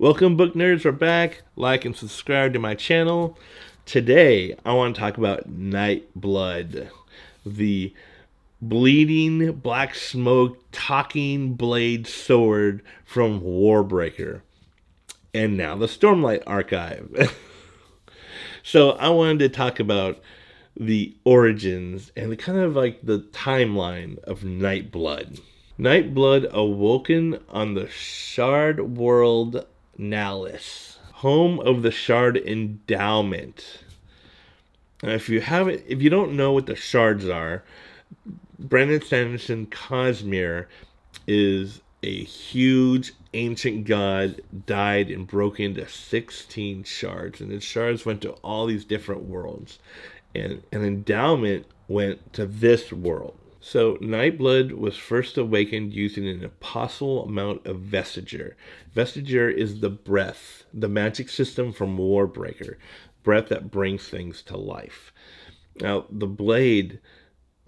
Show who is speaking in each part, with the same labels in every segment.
Speaker 1: Welcome, book nerds. We're back. Like and subscribe to my channel. Today, I want to talk about Nightblood, the bleeding, black smoke, talking blade sword from Warbreaker, and now the Stormlight Archive. So I wanted to talk about the origins and the kind of like the timeline of Nightblood. Nightblood awoken on the Shard world Nalis, home of the Shard endowment. Now, if you don't know what the shards are, Brandon Sanderson cosmere is a huge ancient god, died and broke into 16 shards, and the shards went to all these different worlds, and an endowment went to this world. So Nightblood was first awakened using an impossible amount of Vestiger. Vestiger is the breath, the magic system from Warbreaker, breath that brings things to life. Now, the blade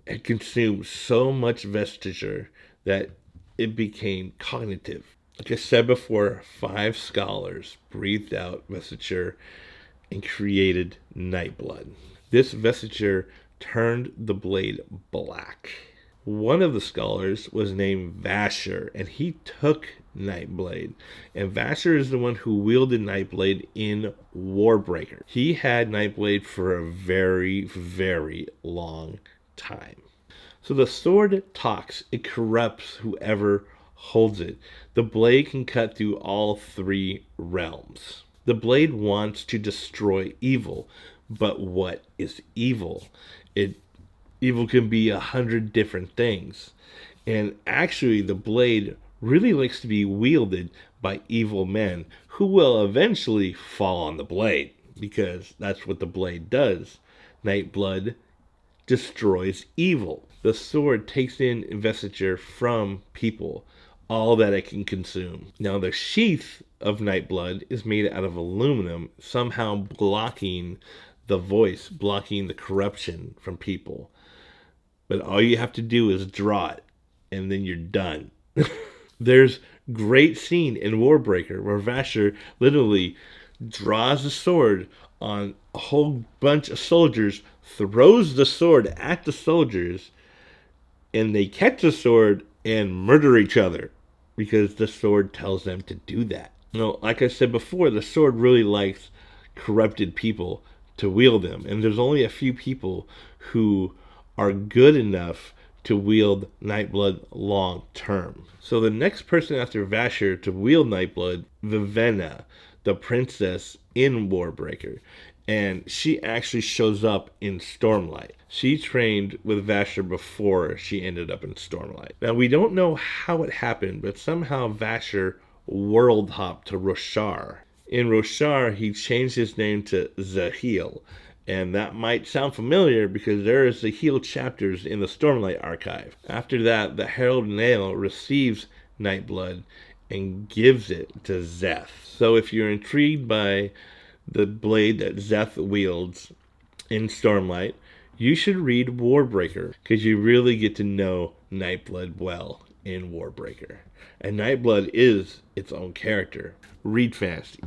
Speaker 1: had consumed so much Vestiger that it became cognitive. Like I said before, 5 scholars breathed out Vestiger and created Nightblood. This Vestiger turned the blade black. One of the scholars was named Vasher, and he took Nightblade. And Vasher is the one who wielded Nightblade in Warbreaker. He had Nightblade for a very, very long time. So the sword talks. It corrupts whoever holds it. The blade can cut through all 3 realms. The blade wants to destroy evil. But what is evil? Evil can be 100 different things. And actually, the blade really likes to be wielded by evil men who will eventually fall on the blade, because that's what the blade does. Nightblood destroys evil. The sword takes in Vestiger from people, all that it can consume. Now, the sheath of Nightblood is made out of aluminum, somehow blocking the voice, blocking the corruption from people. But all you have to do is draw it, and then you're done. There's great scene in Warbreaker where Vasher literally draws the sword on a whole bunch of soldiers, throws the sword at the soldiers, and they catch the sword and murder each other because the sword tells them to do that. You know, like I said before, the sword really likes corrupted people to wield them, and there's only a few people who are good enough to wield Nightblood long term. So the next person after Vasher to wield Nightblood, Vivenna, the princess in Warbreaker, and she actually shows up in Stormlight. She trained with Vasher before she ended up in Stormlight. Now, we don't know how it happened, but somehow Vasher world hopped to Roshar. In Roshar, he changed his name to Zahil, and that might sound familiar because there is Zahil chapters in the Stormlight Archive. After that, the Herald Nail receives Nightblood and gives it to Zeth. So if you're intrigued by the blade that Zeth wields in Stormlight, you should read Warbreaker, because you really get to know Nightblood well in Warbreaker. And Nightblood is its own character. Read fast.